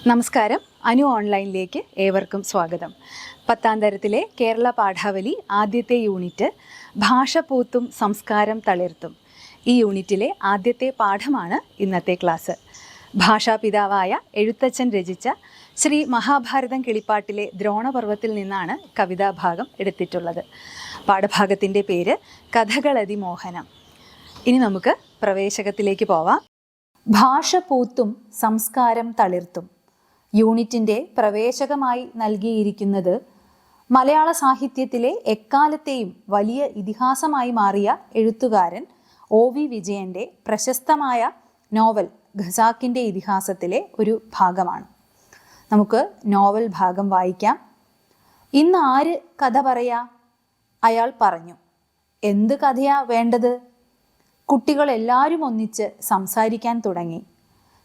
നമസ്കാരം. അനു ഓൺലൈനിലേക്ക് ഏവർക്കും സ്വാഗതം. 10ാം തരത്തിലെ കേരള പാഠാവലി ആദ്യത്തെ യൂണിറ്റ് ഭാഷ പൂത്തും സംസ്കാരം തളിർത്തും. ഈ യൂണിറ്റിലെ ആദ്യത്തെ പാഠമാണ് ഇന്നത്തെ ക്ലാസ്. ഭാഷാപിതാവായ എഴുത്തച്ഛൻ രചിച്ച ശ്രീ മഹാഭാരതം കിളിപ്പാട്ടിലെ ദ്രോണപർവ്വത്തിൽ നിന്നാണ് കവിതാഭാഗം എടുത്തിട്ടുള്ളത്. പാഠഭാഗത്തിൻ്റെ പേര് കഥകളതിമോഹനം. ഇനി നമുക്ക് പ്രവേശകത്തിലേക്ക് പോവാം. ഭാഷ പൂത്തും സംസ്കാരം തളിർത്തും യൂണിറ്റിൻ്റെ പ്രവേശകമായി നൽകിയിരിക്കുന്നത് മലയാള സാഹിത്യത്തിലെ എക്കാലത്തെയും വലിയ ഇതിഹാസമായി മാറിയ എഴുത്തുകാരൻ OV വിജയൻ്റെ പ്രശസ്തമായ നോവൽ ഖസാക്കിൻ്റെ ഇതിഹാസത്തിലെ ഒരു ഭാഗമാണ്. നമുക്ക് നോവൽ ഭാഗം വായിക്കാം. ഇന്ന് ആര് കഥ പറയാ? അയാൾ പറഞ്ഞു. എന്ത് കഥയാ വേണ്ടത്? കുട്ടികളെല്ലാവരും ഒന്നിച്ച് സംസാരിക്കാൻ തുടങ്ങി.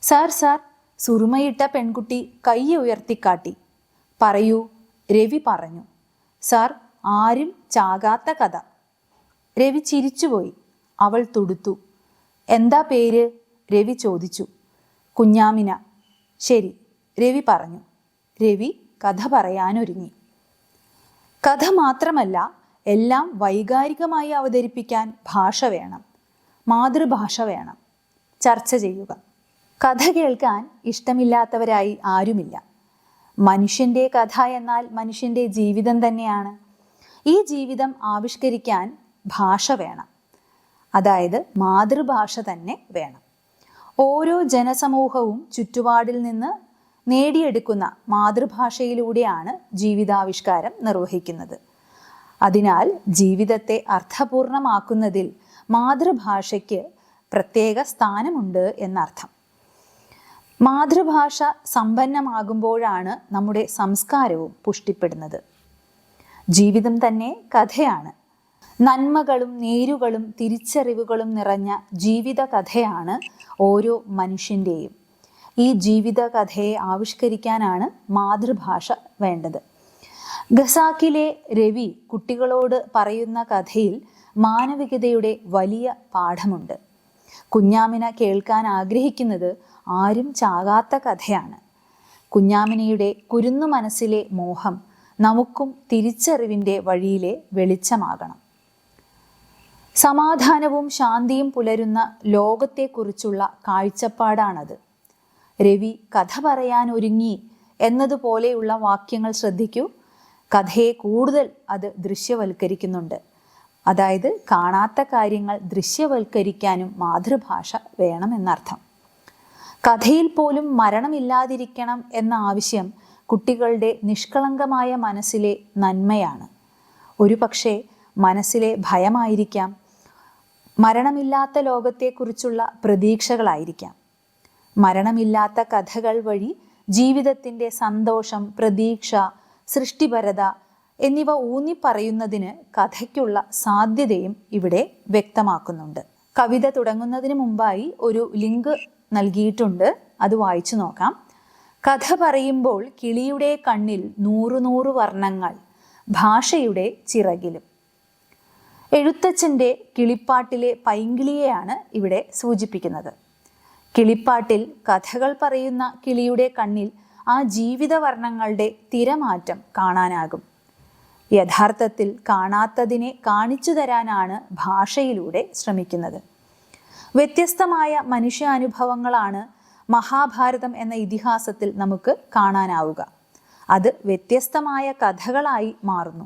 സാർ സാർ, സുറുമയിട്ട പെൺകുട്ടി കൈ ഉയർത്തിക്കാട്ടി. പറയൂ, രവി പറഞ്ഞു. സാർ, ആരും ചാകാത്ത കഥ. രവി ചിരിച്ചുപോയി. അവൾ തുടുത്തു. എന്താ പേര്? രവി ചോദിച്ചു. കുഞ്ഞാമിന. ശരി, രവി പറഞ്ഞു. രവി കഥ പറയാനൊരുങ്ങി. കഥ മാത്രമല്ല, എല്ലാം വൈകാരികമായി അവതരിപ്പിക്കാൻ ഭാഷ വേണം, മാതൃഭാഷ വേണം. ചർച്ച ചെയ്യുക. കഥ കേൾക്കാൻ ഇഷ്ടമില്ലാത്തവരായി ആരുമില്ല. മനുഷ്യൻ്റെ കഥ എന്നാൽ മനുഷ്യൻ്റെ ജീവിതം തന്നെയാണ്. ഈ ജീവിതം ആവിഷ്കരിക്കാൻ ഭാഷ വേണം, അതായത് മാതൃഭാഷ തന്നെ വേണം. ഓരോ ജനസമൂഹവും ചുറ്റുപാടിൽ നിന്ന് നേടിയെടുക്കുന്ന മാതൃഭാഷയിലൂടെയാണ് ജീവിതാവിഷ്കാരം നിർവഹിക്കുന്നത്. അതിനാൽ ജീവിതത്തെ അർത്ഥപൂർണമാക്കുന്നതിൽ മാതൃഭാഷയ്ക്ക് പ്രത്യേക സ്ഥാനമുണ്ട് എന്നർത്ഥം. മാതൃഭാഷ സമ്പന്നമാകുമ്പോഴാണ് നമ്മുടെ സംസ്കാരവും പുഷ്ടിപ്പെടുന്നത്. ജീവിതം തന്നെ കഥയാണ്. നന്മകളും നേരുകളും തിരിച്ചറിവുകളും നിറഞ്ഞ ജീവിത കഥയാണ് ഓരോ മനുഷ്യൻ്റെയും. ഈ ജീവിത കഥയെ ആവിഷ്കരിക്കാനാണ് മാതൃഭാഷ വേണ്ടത്. ഖസാക്കിലെ രവി കുട്ടികളോട് പറയുന്ന കഥയിൽ മാനവികതയുടെ വലിയ പാഠമുണ്ട്. കുഞ്ഞാമിന കേൾക്കാൻ ആഗ്രഹിക്കുന്നത് ആരും ചാകാത്ത കഥയാണ്. കുഞ്ഞാമിനയുടെ കുരുന്നു മനസ്സിലെ മോഹം നമുക്കും തിരിച്ചറിവിൻ്റെ വഴിയിലെ വെളിച്ചമാകണം. സമാധാനവും ശാന്തിയും പുലരുന്ന ലോകത്തെക്കുറിച്ചുള്ള കാഴ്ചപ്പാടാണത്. രവി കഥ പറയാൻ ഒരുങ്ങി എന്നതുപോലെയുള്ള വാക്യങ്ങൾ ശ്രദ്ധിക്കൂ. കഥയെ കൂടുതൽ അത് ദൃശ്യവൽക്കരിക്കുന്നുണ്ട്. അതായത് കാണാത്ത കാര്യങ്ങൾ ദൃശ്യവൽക്കരിക്കാനും മാതൃഭാഷ വേണമെന്നർത്ഥം. കഥയിൽ പോലും മരണമില്ലാതിരിക്കണം എന്ന ആവശ്യം കുട്ടികളുടെ നിഷ്കളങ്കമായ മനസ്സിലെ നന്മയാണ്. ഒരു പക്ഷേ മനസ്സിലെ ഭയമായിരിക്കാം, മരണമില്ലാത്ത ലോകത്തെക്കുറിച്ചുള്ള പ്രതീക്ഷകളായിരിക്കാം. മരണമില്ലാത്ത കഥകൾ വഴി ജീവിതത്തിൻ്റെ സന്തോഷം, പ്രതീക്ഷ, സൃഷ്ടിപരത എന്നിവ ഊന്നിപ്പറയുന്നതിന് കഥയ്ക്കുള്ള സാധ്യതയും ഇവിടെ വ്യക്തമാക്കുന്നുണ്ട്. കവിത തുടങ്ങുന്നതിന് മുമ്പായി ഒരു ലിങ്ക് നൽകിയിട്ടുണ്ട്, അത് വായിച്ചു നോക്കാം. കഥ പറയുമ്പോൾ കിളിയുടെ കണ്ണിൽ 100 വർണ്ണങ്ങൾ, ഭാഷയുടെ ചിറകിലും. എഴുത്തച്ഛൻ്റെ കിളിപ്പാട്ടിലെ പൈങ്കിളിയെയാണ് ഇവിടെ സൂചിപ്പിക്കുന്നത്. കിളിപ്പാട്ടിൽ കഥകൾ പറയുന്ന കിളിയുടെ കണ്ണിൽ ആ ജീവിതവർണ്ണങ്ങളുടെ തിരമാറ്റം കാണാനാകും. യഥാർത്ഥത്തിൽ കാണാത്തതിനെ കാണിച്ചു തരാനാണ് ഭാഷയിലൂടെ ശ്രമിക്കുന്നത്. വ്യത്യസ്തമായ മനുഷ്യാനുഭവങ്ങളാണ് മഹാഭാരതം എന്ന ഇതിഹാസത്തിൽ നമുക്ക് കാണാനാവുക. അത് വ്യത്യസ്തമായ കഥകളായി മാറുന്നു.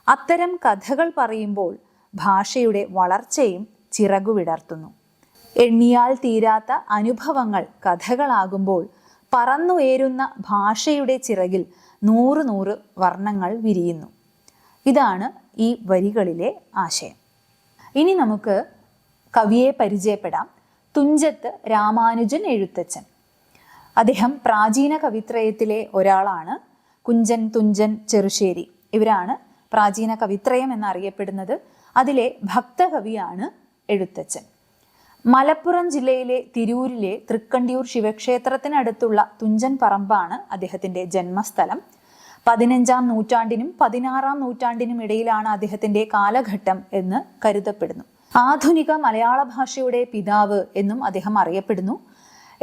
അത്തരം കഥകൾ പറയുമ്പോൾ ഭാഷയുടെ വളർച്ചയും ചിറകുവിടർത്തുന്നു. എണ്ണിയാൽ തീരാത്ത അനുഭവങ്ങൾ കഥകളാകുമ്പോൾ പറന്നുയരുന്ന ഭാഷയുടെ ചിറകിൽ 100 വർണ്ണങ്ങൾ വിരിയുന്നു. ഇതാണ് ഈ വരികളിലെ ആശയം. ഇനി നമുക്ക് കവിയെ പരിചയപ്പെടാം. തുഞ്ചത്ത് രാമാനുജൻ എഴുത്തച്ഛൻ. അദ്ദേഹം പ്രാചീന കവിത്രയത്തിലെ ഒരാളാണ്. കുഞ്ചൻ, തുഞ്ചൻ, ചെറുശ്ശേരി ഇവരാണ് പ്രാചീന കവിത്രയം എന്നറിയപ്പെടുന്നത്. അതിലെ ഭക്തകവിയാണ് എഴുത്തച്ഛൻ. മലപ്പുറം ജില്ലയിലെ തിരൂരിലെ തൃക്കണ്ടിയൂർ ശിവക്ഷേത്രത്തിനടുത്തുള്ള തുഞ്ചൻ പറമ്പാണ് അദ്ദേഹത്തിൻ്റെ ജന്മസ്ഥലം. 15ാം നൂറ്റാണ്ടിനും 16ാം നൂറ്റാണ്ടിനും ഇടയിലാണ് അദ്ദേഹത്തിൻ്റെ കാലഘട്ടം എന്ന് കരുതപ്പെടുന്നു. ആധുനിക മലയാള ഭാഷയുടെ പിതാവ് എന്നും അദ്ദേഹം അറിയപ്പെടുന്നു.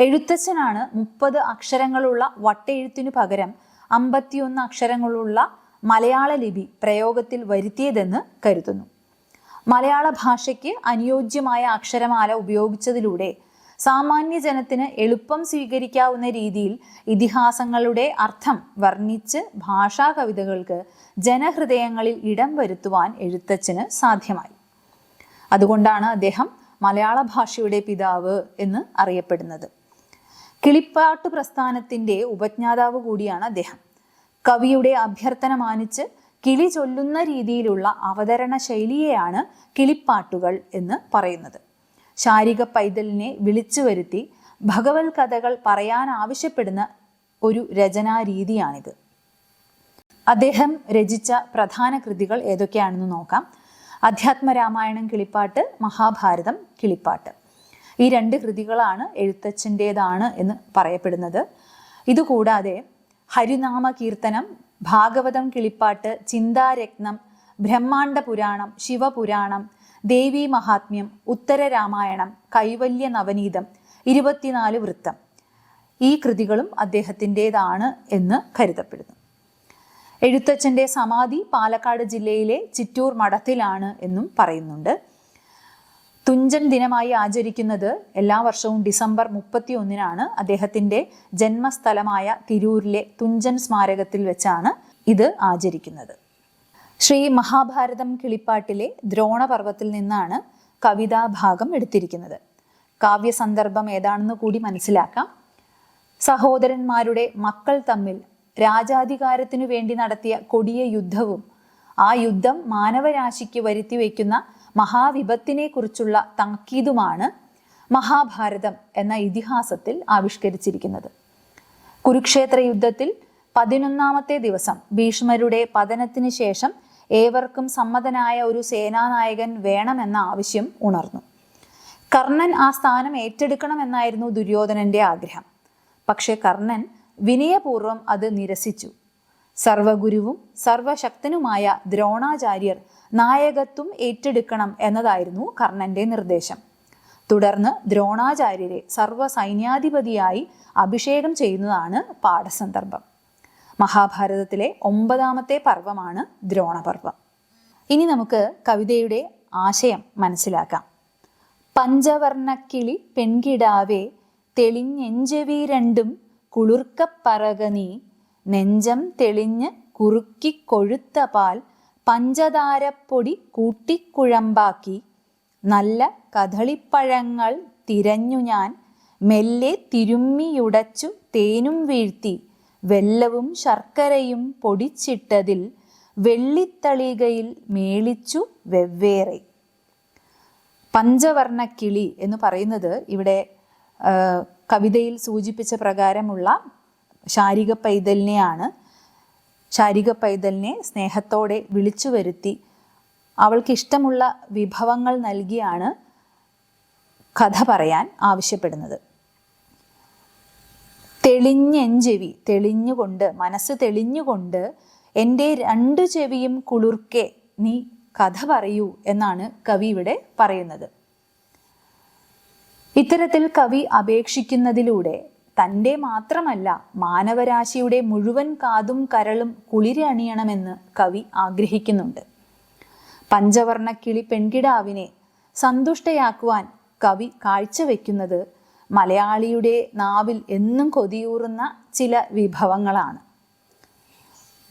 എഴുത്തച്ഛനാണ് 30 അക്ഷരങ്ങളുള്ള വട്ടെഴുത്തിനു പകരം 51 അക്ഷരങ്ങളുള്ള മലയാള ലിപി പ്രയോഗത്തിൽ വരുത്തിയതെന്ന് കരുതുന്നു. മലയാള ഭാഷയ്ക്ക് അനുയോജ്യമായ അക്ഷരമാല ഉപയോഗിച്ചതിലൂടെ സാമാന്യ ജനത്തിന് എളുപ്പം സ്വീകരിക്കാവുന്ന രീതിയിൽ ഇതിഹാസങ്ങളുടെ അർത്ഥം വർണ്ണിച്ച് ഭാഷാ കവിതകൾക്ക് ജനഹൃദയങ്ങളിൽ ഇടം വരുത്തുവാൻ എഴുത്തച്ഛന് സാധ്യമായി. അതുകൊണ്ടാണ് അദ്ദേഹം മലയാള ഭാഷയുടെ പിതാവ് എന്ന് അറിയപ്പെടുന്നത്. കിളിപ്പാട്ട് പ്രസ്ഥാനത്തിൻ്റെ ഉപജ്ഞാതാവ് കൂടിയാണ് അദ്ദേഹം. കവിയുടെ അഭ്യർത്ഥന മാനിച്ച് കിളി ചൊല്ലുന്ന രീതിയിലുള്ള അവതരണ ശൈലിയെയാണ് കിളിപ്പാട്ടുകൾ എന്ന് പറയുന്നത്. ശാരിക പൈതലിനെ വിളിച്ചു വരുത്തി ഭഗവത് കഥകൾ പറയാൻ ആവശ്യപ്പെടുന്ന ഒരു രചനാരീതിയാണിത്. അദ്ദേഹം രചിച്ച പ്രധാന കൃതികൾ ഏതൊക്കെയാണെന്ന് നോക്കാം. അധ്യാത്മരാമായണം കിളിപ്പാട്ട്, മഹാഭാരതം കിളിപ്പാട്ട്. ഈ 2 കൃതികളാണ് എഴുത്തച്ഛൻ്റേതാണ് എന്ന് പറയപ്പെടുന്നത്. ഇതുകൂടാതെ ഹരിനാമ കീർത്തനം, ഭാഗവതം കിളിപ്പാട്ട്, ചിന്താരത്നം, ബ്രഹ്മാണ്ഡ പുരാണം, ശിവപുരാണം, ദേവീ മഹാത്മ്യം, ഉത്തര രാമായണം, കൈവല്യ നവനീതം, 24 വൃത്തം, ഈ കൃതികളും അദ്ദേഹത്തിൻ്റേതാണ് എന്ന് കരുതപ്പെടുന്നു. എഴുത്തച്ഛൻ്റെ സമാധി പാലക്കാട് ജില്ലയിലെ ചിറ്റൂർ മഠത്തിലാണ് എന്നും പറയുന്നുണ്ട്. തുഞ്ചൻ ദിനമായി ആചരിക്കുന്നത് എല്ലാ വർഷവും ഡിസംബർ 31-നാണ്. അദ്ദേഹത്തിൻ്റെ ജന്മസ്ഥലമായ തിരൂരിലെ തുഞ്ചൻ സ്മാരകത്തിൽ വെച്ചാണ് ഇത് ആചരിക്കുന്നത്. ശ്രീ മഹാഭാരതം കിളിപ്പാട്ടിലെ ദ്രോണപർവത്തിൽ നിന്നാണ് കവിതാഭാഗം എടുത്തിരിക്കുന്നത്. കാവ്യസന്ദർഭം ഏതാണെന്ന് കൂടി മനസ്സിലാക്കാം. സഹോദരന്മാരുടെ മക്കൾ തമ്മിൽ രാജാധികാരത്തിനു വേണ്ടി നടത്തിയ കൊടിയ യുദ്ധവും ആ യുദ്ധം മാനവരാശിക്ക് വരുത്തി വയ്ക്കുന്ന മഹാവിപത്തിനെ കുറിച്ചുള്ള താക്കീതുമാണ് മഹാഭാരതം എന്ന ഇതിഹാസത്തിൽ ആവിഷ്കരിച്ചിരിക്കുന്നത്. കുരുക്ഷേത്ര യുദ്ധത്തിൽ 11ാമത്തെ ദിവസം ഭീഷ്മരുടെ പതനത്തിന് ശേഷം ഏവർക്കും സമ്മതനായ ഒരു സേനാനായകൻ വേണമെന്ന ആവശ്യം ഉണർന്നു. കർണൻ ആ സ്ഥാനം ഏറ്റെടുക്കണമെന്നായിരുന്നു ദുര്യോധനന്റെ ആഗ്രഹം. പക്ഷെ കർണൻ വിനയപൂർവ്വം അത് നിരസിച്ചു. സർവഗുരുവും സർവശക്തനുമായ ദ്രോണാചാര്യർ നായകത്വം ഏറ്റെടുക്കണം എന്നതായിരുന്നു കർണന്റെ നിർദ്ദേശം. തുടർന്ന് ദ്രോണാചാര്യരെ സർവ്വസൈന്യാധിപതിയായി അഭിഷേകം ചെയ്യുന്നതാണ് പാഠസന്ദർഭം. മഹാഭാരതത്തിലെ 9ാമത്തെ പർവ്വമാണ് ദ്രോണപർവം. ഇനി നമുക്ക് കവിതയുടെ ആശയം മനസ്സിലാക്കാം. പഞ്ചവർണ്ണക്കിളി പെൺകിടാവേ തെളിഞ്ഞെഞ്ചെവി രണ്ടും കുളിർക്കപ്പറക നീ, നെഞ്ചം തെളിഞ്ഞ് കുറുക്കി കൊഴുത്ത പാൽ പഞ്ചതാരപ്പൊടി കൂട്ടിക്കുഴമ്പാക്കി, നല്ല കദളിപ്പഴങ്ങൾ തിരഞ്ഞു ഞാൻ മെല്ലെ തിരുമ്മിയുടച്ചു തേനും വീഴ്ത്തി, വെല്ലവും ശർക്കരയും പൊടിച്ചിട്ടതിൽ വെള്ളിത്തളികയിൽ മേളിച്ചു വെവ്വേറെ. പഞ്ചവർണ്ണക്കിളി എന്ന് പറയുന്നത് ഇവിടെ കവിതയിൽ സൂചിപ്പിച്ച പ്രകാരമുള്ള ശാരിക പൈതലിനെയാണ്. ശാരിക പൈതലിനെ സ്നേഹത്തോടെ വിളിച്ചു വരുത്തി അവൾക്കിഷ്ടമുള്ള വിഭവങ്ങൾ നൽകിയാണ് കഥ പറയാൻ ആവശ്യപ്പെടുന്നത്. തെളിഞ്ഞെഞ്ചെവി, തെളിഞ്ഞുകൊണ്ട്, മനസ്സ് തെളിഞ്ഞുകൊണ്ട് എൻ്റെ 2 ചെവിയും കുളിർക്കെ നീ കഥ പറയൂ എന്നാണ് കവി ഇവിടെ പറയുന്നത്. ഇത്തരത്തിൽ കവി അപേക്ഷിക്കുന്നതിലൂടെ തൻ്റെ മാത്രമല്ല മാനവരാശിയുടെ മുഴുവൻ കാതും കരളും കുളിരണിയണമെന്ന് കവി ആഗ്രഹിക്കുന്നുണ്ട്. പഞ്ചവർണ്ണക്കിളി പെൺകിടാവിനെ സന്തുഷ്ടയാക്കുവാൻ കവി കാഴ്ചവെക്കുന്നത് മലയാളിയുടെ നാവിൽ എന്നും കൊതിയൂറുന്ന ചില വിഭവങ്ങളാണ്.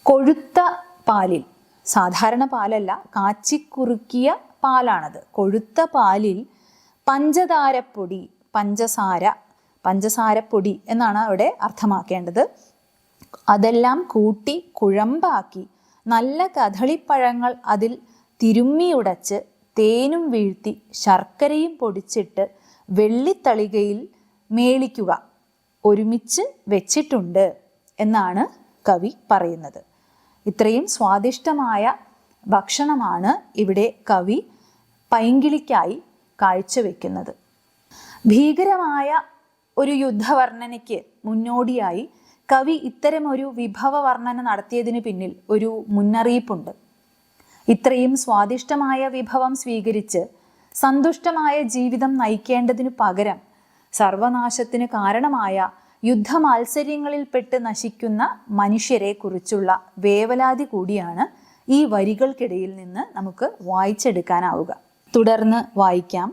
കൊഴുത്ത പാലിൽ, സാധാരണ പാലല്ല, കാച്ചിക്കുറുക്കിയ പാലാണത്. കൊഴുത്ത പാലിൽ പഞ്ചതാരപ്പൊടി, പഞ്ചസാരപ്പൊടി എന്നാണ് അവിടെ അർത്ഥമാക്കേണ്ടത്. അതെല്ലാം കൂട്ടി കുഴമ്പാക്കി നല്ല കദളിപ്പഴങ്ങൾ അതിൽ തിരുമ്മിയുടച്ച് തേനും വീഴ്ത്തി ശർക്കരയും പൊടിച്ചിട്ട് വെള്ളിത്തളികയിൽ മേളിക്കുക, ഒരുമിച്ച് വെച്ചിട്ടുണ്ട് എന്നാണ് കവി പറയുന്നത്. ഇത്രയും സ്വാദിഷ്ടമായ ഭക്ഷണമാണ് ഇവിടെ കവി പൈങ്കിളിക്കായി കാഴ്ചവെക്കുന്നത്. ഭീകരമായ ഒരു യുദ്ധവർണ്ണനയ്ക്ക് മുന്നോടിയായി കവി ഇത്തരമൊരു വിഭവ വർണ്ണന നടത്തിയതിന് പിന്നിൽ ഒരു മുന്നറിയിപ്പുണ്ട്. ഇത്രയും സ്വാദിഷ്ടമായ വിഭവം സ്വീകരിച്ച് സന്തുഷ്ടമായ ജീവിതം നയിക്കേണ്ടതിനു പകരം സർവനാശത്തിന് കാരണമായ യുദ്ധമാത്സര്യങ്ങളിൽപ്പെട്ട് നശിക്കുന്ന മനുഷ്യരെ കുറിച്ചുള്ള വേവലാതി കൂടിയാണ് ഈ വരികൾക്കിടയിൽ നിന്ന് നമുക്ക് വായിച്ചെടുക്കാനാവുക. തുടർന്ന് വായിക്കാം.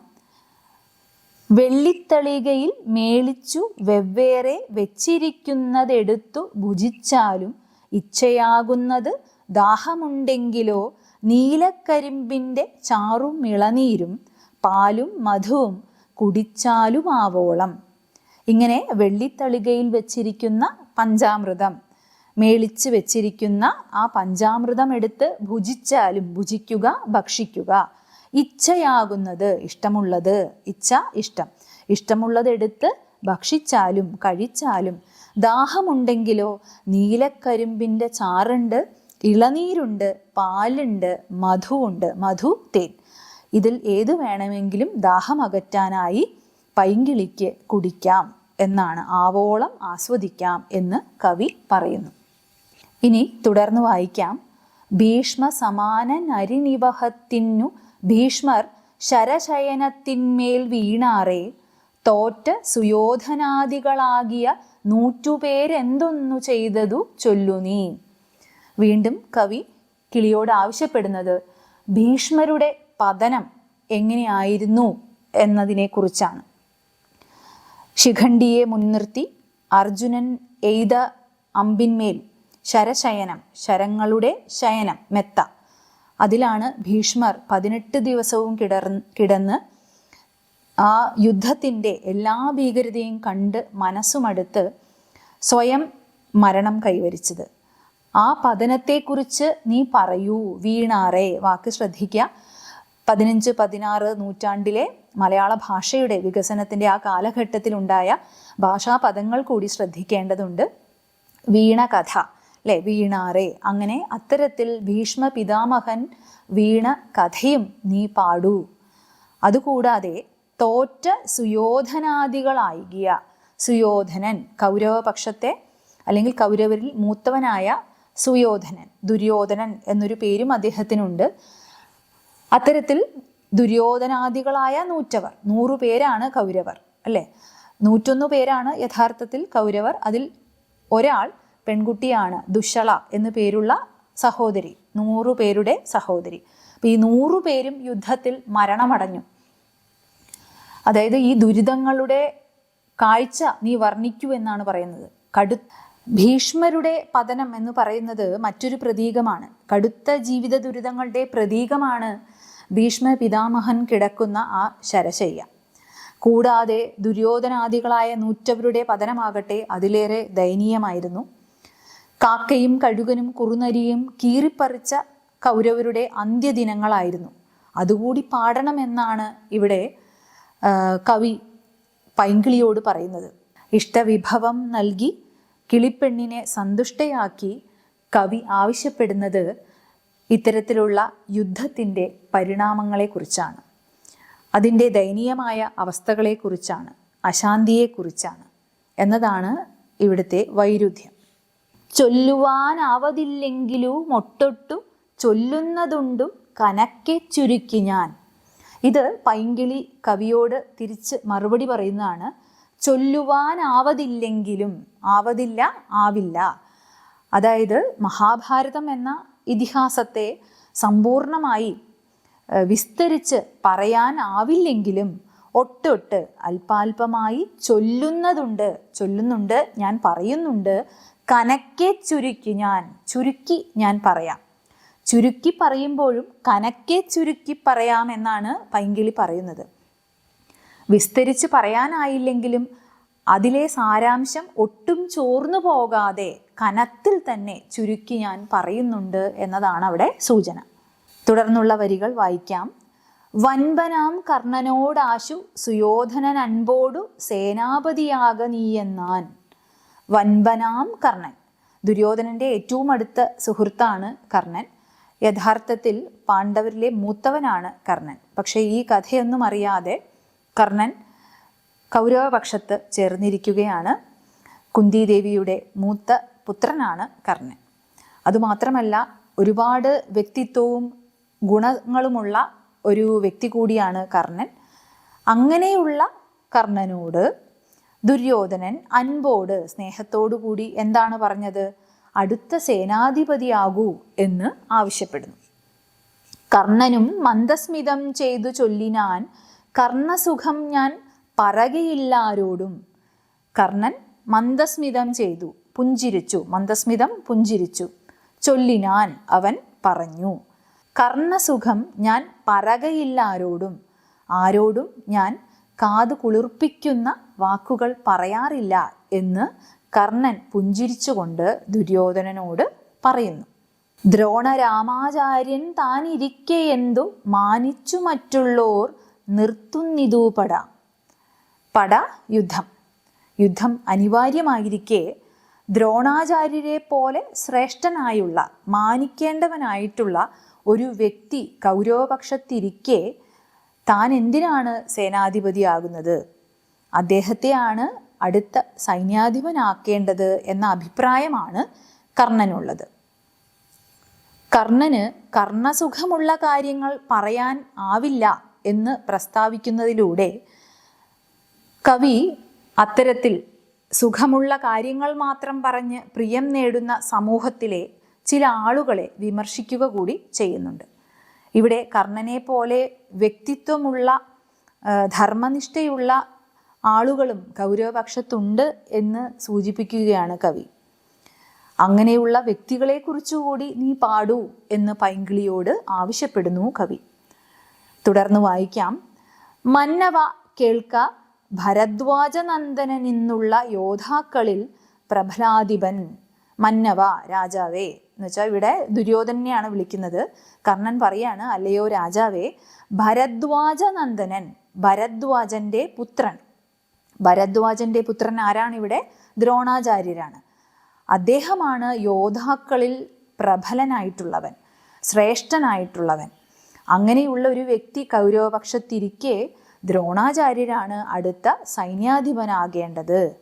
വെള്ളിത്തളികയിൽ മേളിച്ചു വെവ്വേറെ വെച്ചിരിക്കുന്നതെടുത്തു ഭുജിച്ചാലും ഇച്ഛയാകുന്നത് ദാഹമുണ്ടെങ്കിലോ നീലക്കരിമ്പിൻ്റെ ചാറും ഇളനീരും പാലും മധുവും കുടിച്ചാലുമാവോളം. ഇങ്ങനെ വെള്ളിത്തളികയിൽ വെച്ചിരിക്കുന്ന പഞ്ചാമൃതം, മേളിച്ച് വെച്ചിരിക്കുന്ന ആ പഞ്ചാമൃതം എടുത്ത് ഭുജിച്ചാലും, ഭുജിക്കുക, ഭക്ഷിക്കുക, ഇച്ഛയാകുന്നത്, ഇഷ്ടമുള്ളത്, ഇച്ഛ ഇഷ്ടം, ഇഷ്ടമുള്ളത് എടുത്ത് ഭക്ഷിച്ചാലും കഴിച്ചാലും, ദാഹമുണ്ടെങ്കിലോ നീലക്കരിമ്പിൻ്റെ ചാറുണ്ട്, ഇളനീരുണ്ട്, പാലുണ്ട്, മധുവുണ്ട്, മധു തേൻ, ഇതിൽ ഏത് വേണമെങ്കിലും ദാഹമകറ്റാനായി പൈങ്കിളിക്ക് കുടിക്കാം എന്നാണ്, ആവോളം ആസ്വദിക്കാം എന്ന് കവി പറയുന്നു. ഇനി തുടർന്ന് വായിക്കാം. ഭീഷ്മ സമാന നരിനിവഹത്തിനു ഭീഷ്മർ ശരശയനത്തിന്മേൽ വീണാറേ തോറ്റ സുയോധനാദികളാകിയ 100 പേരെന്തൊന്നു ചെയ്തതു ചൊല്ലു നീ. വീണ്ടും കവി കിളിയോട് ആവശ്യപ്പെടുന്നത് ഭീഷ്മരുടെ പതനം എങ്ങനെയായിരുന്നു എന്നതിനെക്കുറിച്ചാണ്. ശിഖണ്ഡിയെ മുൻനിർത്തി അർജുനൻ എയ്ത അമ്പിന്മേൽ ശരശയനം, ശരങ്ങളുടെ ശയനം, മെത്ത, അതിലാണ് ഭീഷ്മർ 18 ദിവസവും കിടന്ന് ആ യുദ്ധത്തിൻ്റെ എല്ലാ ഭീകരതയും കണ്ട് മനസ്സുമടുത്ത് സ്വയം മരണം കൈവരിച്ചത്. ആ പതനത്തെക്കുറിച്ച് നീ പറയൂ. വീണാറേ, വാക്ക് ശ്രദ്ധിക്കുക. 15-16 നൂറ്റാണ്ടിലെ മലയാള ഭാഷയുടെ വികസനത്തിൻ്റെ ആ കാലഘട്ടത്തിലുണ്ടായ ഭാഷാപദങ്ങൾ കൂടി ശ്രദ്ധിക്കേണ്ടതുണ്ട്. വീണ കഥ അല്ലെ, വീണാറേ, അങ്ങനെ അത്തരത്തിൽ ഭീഷ്മ പിതാമഹൻ വീണ കഥയും നീ പാടൂ. അതുകൂടാതെ തോറ്റ സുയോധനാദികളായികിയ, സുയോധനൻ കൗരവപക്ഷത്തെ അല്ലെങ്കിൽ കൗരവരിൽ മൂത്തവനായ സുയോധനൻ, ദുര്യോധനൻ എന്നൊരു പേരും അദ്ദേഹത്തിനുണ്ട്. അത്തരത്തിൽ ദുര്യോധനാദികളായ 100 പേരാണ് കൗരവർ അല്ലേ. 101 പേരാണ് യഥാർത്ഥത്തിൽ കൗരവർ. അതിൽ ഒരാൾ പെൺകുട്ടിയാണ്, ദുശ്ശള എന്നു പേരുള്ള സഹോദരി, 100 പേരുടെ സഹോദരി. അപ്പം ഈ 100 പേരും യുദ്ധത്തിൽ മരണമടഞ്ഞു. അതായത് ഈ ദുരിതങ്ങളുടെ കാഴ്ച നീ വർണ്ണിക്കൂ എന്നാണ് പറയുന്നത്. ഭീഷ്മരുടെ പതനം എന്ന് പറയുന്നത് മറ്റൊരു പ്രതീകമാണ്. കടുത്ത ജീവിത ദുരിതങ്ങളുടെ പ്രതീകമാണ് ഭീഷ്മ പിതാമഹൻ കിടക്കുന്ന ആ ശരശയ്യ. കൂടാതെ ദുര്യോധനാദികളായ 100 പതനമാകട്ടെ അതിലേറെ ദയനീയമായിരുന്നു. കാക്കയും കഴുകനും കുറുനരിയും കീറിപ്പറിച്ച കൗരവരുടെ അന്ത്യദിനങ്ങളായിരുന്നു. അതുകൂടി പാടണമെന്നാണ് ഇവിടെ കവി പൈങ്കിളിയോട് പറയുന്നത്. ഇഷ്ടവിഭവം നൽകി കിളിപ്പെണ്ണിനെ സന്തുഷ്ടയാക്കി കവി ആവശ്യപ്പെടുന്നത് ഇത്തരത്തിലുള്ള യുദ്ധത്തിൻ്റെ പരിണാമങ്ങളെക്കുറിച്ചാണ്, അതിൻ്റെ ദയനീയമായ അവസ്ഥകളെക്കുറിച്ചാണ്, അശാന്തിയെക്കുറിച്ചാണ് എന്നതാണ് ഇവിടുത്തെ വൈരുദ്ധ്യം. ചൊല്ലുവാനാവതില്ലെങ്കിലും മൊട്ടൊട്ടു ചൊല്ലുന്നതുണ്ടും കനക്കെ ചുരുക്കി ഞാൻ. ഇത് പൈങ്കിളി കവിയോട് തിരിച്ച് മറുപടി പറയുന്നതാണ്. ചൊല്ലുവാനാവതില്ലെങ്കിലും, ആവതില്ല, ആവില്ല. അതായത് മഹാഭാരതം എന്ന ഇതിഹാസത്തെ സമ്പൂർണമായി വിസ്തരിച്ച് പറയാനാവില്ലെങ്കിലും ഒട്ടൊട്ട് അല്പാൽപമായി ചൊല്ലുന്നുണ്ട്, ഞാൻ പറയുന്നുണ്ട്. കനക്കെ ചുരുക്കി ഞാൻ, ചുരുക്കി ഞാൻ പറയാം. ചുരുക്കി പറയുമ്പോഴും കനക്കെ ചുരുക്കി പറയാം എന്നാണ് പൈങ്കിളി പറയുന്നത്. വിസ്തരിച്ച് പറയാനായില്ലെങ്കിലും അതിലെ സാരാംശം ഒട്ടും ചോർന്നു പോകാതെ കനത്തിൽ തന്നെ ചുരുക്കി ഞാൻ പറയുന്നുണ്ട് എന്നതാണ് അവിടെ സൂചന. തുടർന്നുള്ള വരികൾ വായിക്കാം. വൻപനാം കർണനോടാശു സുയോധനൻ അൻപോടു സേനാപതിയാക നീയെന്നാൻ. വൻപനാം കർണൻ, ദുര്യോധനൻ്റെ ഏറ്റവും അടുത്ത സുഹൃത്താണ് കർണൻ. യഥാർത്ഥത്തിൽ പാണ്ഡവരിലെ മൂത്തവനാണ് കർണൻ. പക്ഷേ ഈ കഥയൊന്നും അറിയാതെ കർണൻ കൗരവപക്ഷത്ത് ചേർന്നിരിക്കുകയാണ്. കുന്തിദേവിയുടെ മൂത്ത പുത്രനാണ് കർണൻ. അതുമാത്രമല്ല, ഒരുപാട് വ്യക്തിത്വവും ഗുണങ്ങളുമുള്ള ഒരു വ്യക്തി കൂടിയാണ് കർണൻ. അങ്ങനെയുള്ള കർണനോട് ദുര്യോധനൻ അൻപോട് സ്നേഹത്തോടു കൂടി എന്താണ് പറഞ്ഞത്? അടുത്ത സേനാധിപതിയാകൂ എന്ന് ആവശ്യപ്പെടുന്നു. കർണനും മന്ദസ്മിതം ചെയ്തു ചൊല്ലിനാൻ, കർണസുഖം ഞാൻ പറകയില്ലാരോടും. കർണൻ മന്ദസ്മിതം ചെയ്തു, പുഞ്ചിരിച്ചു, മന്ദസ്മിതം പുഞ്ചിരിച്ചു. ചൊല്ലിനാൻ അവൻ പറഞ്ഞു, കർണസുഖം ഞാൻ പറകയില്ലാരോടും, ആരോടും ഞാൻ കാതു കുളിർപ്പിക്കുന്ന വാക്കുകൾ പറയാറില്ല എന്ന് കർണൻ പുഞ്ചിരിച്ചുകൊണ്ട് ദുര്യോധനനോട് പറയുന്നു. ദ്രോണരാമാചാര്യൻ താനിരിക്കെയെന്തു മാനിച്ചു മറ്റുള്ളോർ നിർത്തുന്നിതു പട. പട യുദ്ധം. യുദ്ധം അനിവാര്യമായിരിക്കെ ദ്രോണാചാര്യരെ പോലെ ശ്രേഷ്ഠനായുള്ള മാനിക്കേണ്ടവനായിട്ടുള്ള ഒരു വ്യക്തി കൗരവപക്ഷത്തിരിക്കെ താൻ എന്തിനാണ് സേനാധിപതിയാകുന്നത്? അദ്ദേഹത്തെയാണ് അടുത്ത സൈന്യാധിപനാക്കേണ്ടത് എന്ന അഭിപ്രായമാണ് കർണനുള്ളത്. കർണന് കർണസുഖമുള്ള കാര്യങ്ങൾ പറയാൻ ആവില്ല എന്ന് പ്രസ്താവിക്കുന്നതിലൂടെ കവി അത്തരത്തിൽ സുഖമുള്ള കാര്യങ്ങൾ മാത്രം പറഞ്ഞ് പ്രിയം നേടുന്ന സമൂഹത്തിലെ ചില ആളുകളെ വിമർശിക്കുക കൂടി ചെയ്യുന്നുണ്ട്. ഇവിടെ കർണനെ പോലെ വ്യക്തിത്വമുള്ള ധർമ്മനിഷ്ഠയുള്ള ആളുകളും കൗരവപക്ഷത്തുണ്ട് എന്ന് സൂചിപ്പിക്കുകയാണ് കവി. അങ്ങനെയുള്ള വ്യക്തികളെക്കുറിച്ചുകൂടി നീ പാടൂ എന്ന് പൈങ്കിളിയോട് ആവശ്യപ്പെടുന്നു കവി. തുടർന്ന് വായിക്കാം. മന്നവ കേൾക്ക, ഭരദ്വാജനന്ദനൻ നിന്നുള്ള യോദ്ധാക്കളിൽ പ്രബലാധിപൻ. മന്നവ രാജാവേ എന്ന് വെച്ചാൽ ഇവിടെ ദുര്യോധനെയാണ് വിളിക്കുന്നത്. കർണൻ പറയാണ്, അല്ലയോ രാജാവേ, ഭരദ്വാജനന്ദനൻ, ഭരദ്വാജന്റെ പുത്രൻ. ഭരദ്വാജന്റെ പുത്രൻ ആരാണിവിടെ? ദ്രോണാചാര്യരാണ്. അദ്ദേഹമാണ് യോദ്ധാക്കളിൽ പ്രബലനായിട്ടുള്ളവൻ, ശ്രേഷ്ഠനായിട്ടുള്ളവൻ. അങ്ങനെയുള്ള ഒരു വ്യക്തി കൗരവപക്ഷത്തിരിക്കെ ദ്രോണാചാര്യരാണ് അടുത്ത സൈന്യാധിപനാകേണ്ടത്.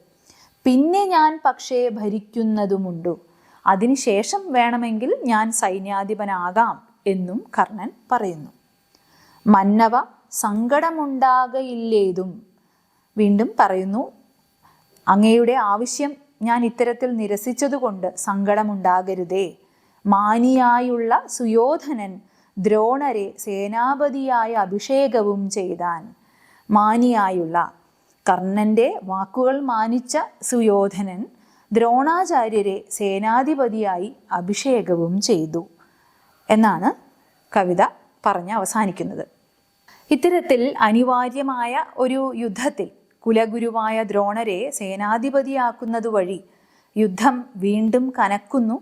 പിന്നെ ഞാൻ പക്ഷേ ഭരിക്കുന്നതുമുണ്ടു, അതിനുശേഷം വേണമെങ്കിൽ ഞാൻ സൈന്യാധിപനാകാം എന്നും കർണൻ പറയുന്നു. മന്നവ സങ്കടമുണ്ടാകയില്ലേതും. വീണ്ടും പറയുന്നു, അങ്ങയുടെ ആവശ്യം ഞാൻ ഇത്തരത്തിൽ നിരസിച്ചതുകൊണ്ട് സങ്കടമുണ്ടാകരുതേ. മാനിയായുള്ള സുയോധനൻ ദ്രോണരെ സേനാപതിയായ അഭിഷേകവും ചെയ്താൻ. മാനിയായുള്ള, കർണന്റെ വാക്കുകൾ മാനിച്ച സുയോധനൻ ദ്രോണാചാര്യരെ സേനാധിപതിയായി അഭിഷേകവും ചെയ്തു എന്നാണ് കവിത പറഞ്ഞ് അവസാനിക്കുന്നത്. ഇത്തരത്തിൽ അനിവാര്യമായ ഒരു യുദ്ധത്തിൽ കുലഗുരുവായ ദ്രോണരെ സേനാധിപതിയാക്കുന്നത് വഴി യുദ്ധം വീണ്ടും കനക്കുന്നു.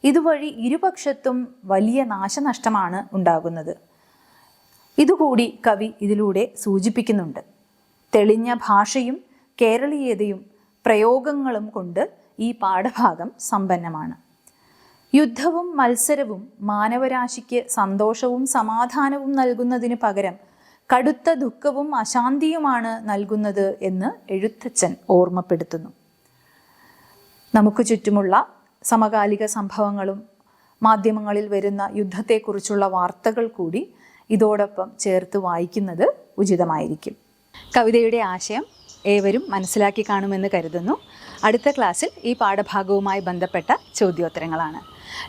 ഇതുവഴി ഇരുപക്ഷത്തും വലിയ നാശനഷ്ടമാണ് ഉണ്ടാകുന്നത്. ഇതുകൂടി കവി ഇതിലൂടെ സൂചിപ്പിക്കുന്നുണ്ട്. തെളിഞ്ഞ ഭാഷയും കേരളീയതയും പ്രയോഗങ്ങളും കൊണ്ട് ഈ പാഠഭാഗം സമ്പന്നമാണ്. യുദ്ധവും മത്സരവും മാനവരാശിക്ക് സന്തോഷവും സമാധാനവും നൽകുന്നതിന് പകരം കടുത്ത ദുഃഖവും അശാന്തിയുമാണ് നൽകുന്നത് എന്ന് എഴുത്തച്ഛൻ ഓർമ്മപ്പെടുത്തുന്നു. നമുക്ക് ചുറ്റുമുള്ള സമകാലിക സംഭവങ്ങളും മാധ്യമങ്ങളിൽ വരുന്ന യുദ്ധത്തെക്കുറിച്ചുള്ള വാർത്തകൾ കൂടി ഇതോടൊപ്പം ചേർത്ത് വായിക്കുന്നത് ഉചിതമായിരിക്കും. കവിതയുടെ ആശയം ഏവരും മനസ്സിലാക്കി കാണുമെന്ന് കരുതുന്നു. അടുത്ത ക്ലാസ്സിൽ ഈ പാഠഭാഗവുമായി ബന്ധപ്പെട്ട ചോദ്യോത്തരങ്ങളാണ്.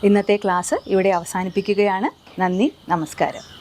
ഇന്നത്തെ ക്ലാസ് ഇവിടെ അവസാനിപ്പിക്കുകയാണ്. നന്ദി, നമസ്കാരം.